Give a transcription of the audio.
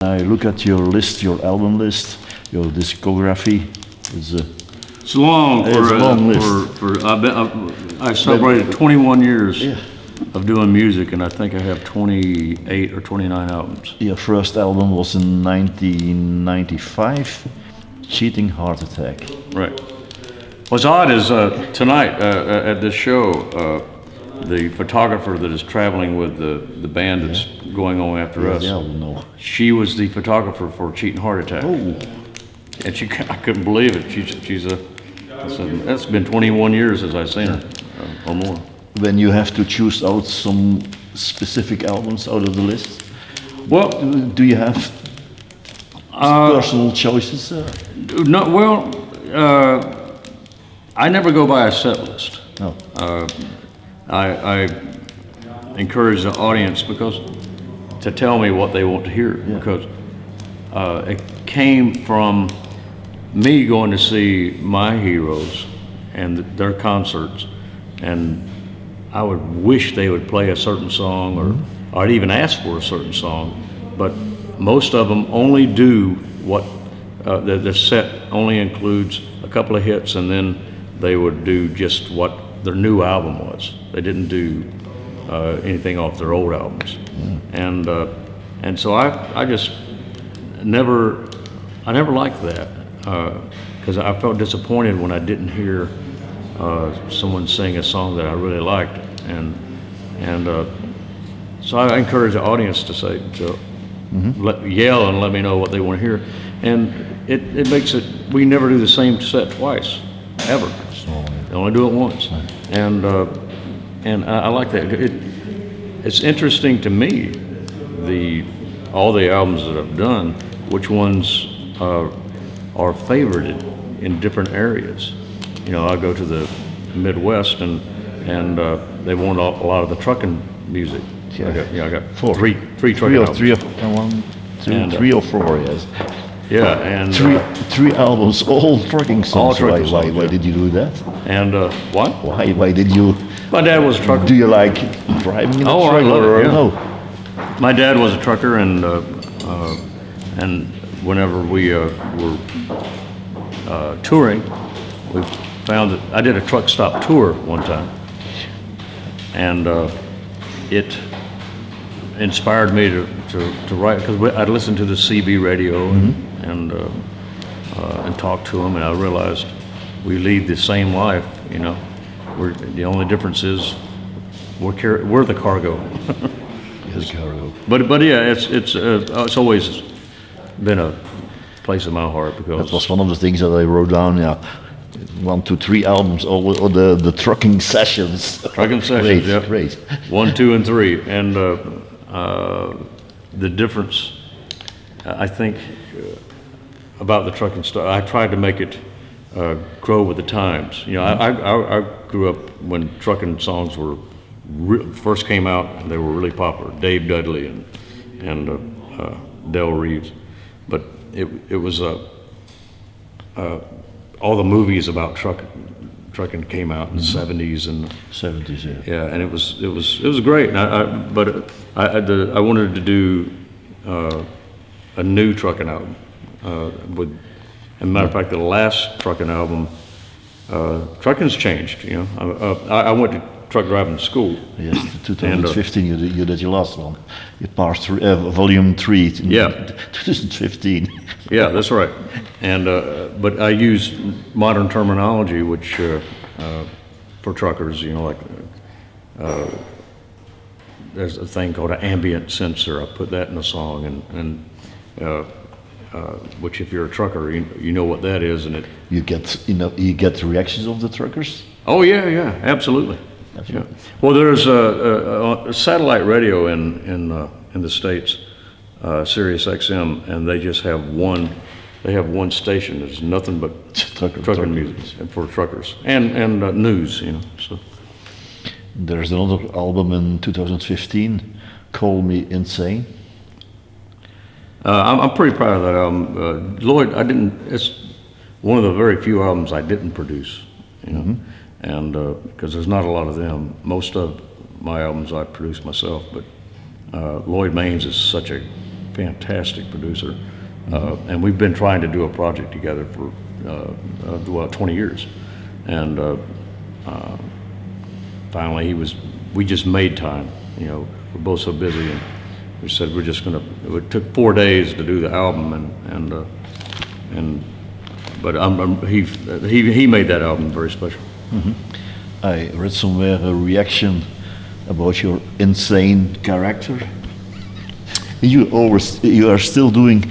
I look at your list, your album list, your discography, It's long It's for, a long list. I celebrated 21 years Yeah. of doing music, and I think I have 28 or 29 albums. your first album was in 1995, Cheating Heart Attack. Right. What's odd is tonight at this show, the photographer that is traveling with the band that's going on after us, The album, no. she was the photographer for Cheating Heart Attack. Oh, And I couldn't believe it. I said, that's been 21 years since I've seen her, or more. when you have to choose out some specific albums out of the list, Well, do you have personal choices? no, well, I never go by a set list. No. I encourage the audience to tell me what they want to hear, because it came from me going to see my heroes and their concerts, and I would wish they would play a certain song, or I'd even ask for a certain song, but most of them only do what the set only includes a couple of hits, and then they would do just what their new album was. They didn't do anything off their old albums, and so I just never liked that, because I felt disappointed when I didn't hear someone sing a song that I really liked, and so I encourage the audience to yell and let me know what they want to hear, and it makes it. We never do the same set twice, ever. They only do it once, and I like that. It's interesting to me, all the albums that I've done, which ones are favorited in different areas. You know, I go to the Midwest, and they want a lot of the trucking music. Yeah. I got Four. three trucking albums. Three or four, yes. Yeah, and Three albums, all trucking songs. All trucking why songs, why yeah. did you do that? and what? Why did you? My dad was a trucker. Do you like driving in a Oh, I truck love or it, yeah. no? My dad was a trucker, and whenever we were touring, we found that I did a truck stop tour one time, and it inspired me to write, because I'd listen to the CB radio and talk to them, and I realized we lead the same life. You know, the only difference is we're the cargo. Yes, cargo. But yeah, it's always been a place in my heart, because That was one of the things that I wrote down. Yeah, 1, 2, 3 albums, all the trucking sessions. Trucking sessions, Great, yep. great. 1, 2, and 3, and the difference, I think, about the trucking stuff. I tried to make it grow with the times. You know, I grew up when trucking songs were first came out, and they were really popular. Dave Dudley and Del Reeves, but it was all the movies about trucking came out in the 70s and 70s, yeah. yeah, and it was great. And but I wanted to do a new trucking album with. As a matter of fact, the last trucking album, trucking's changed. You know, I went to truck driving school. Yes, 2015 you did your last one. You passed through volume 3 in 2015. Yeah, that's right. And but I use modern terminology, which for truckers, you know, like there's a thing called an ambient sensor. I put that in the song, and which, if you're a trucker, you know what that is, and it. You get the reactions of the truckers. Oh yeah, absolutely. Yeah. Well, there's a satellite radio in the States, Sirius XM, and they just have one. They have one station. There's nothing but trucking music for truckers and news. You know. So there's another album in 2015, "Call Me Insane." I'm pretty proud of that album. Lloyd, it's one of the very few albums I didn't produce, you know, and because there's not a lot of them. Most of my albums I produced myself, but Lloyd Maines is such a fantastic producer. And we've been trying to do a project together for, 20 years. And finally, we just made time. You know, we're both so busy, and we said we're just gonna. It took 4 days to do the album, but he made that album very special. I read somewhere a reaction about your insane character. You are still doing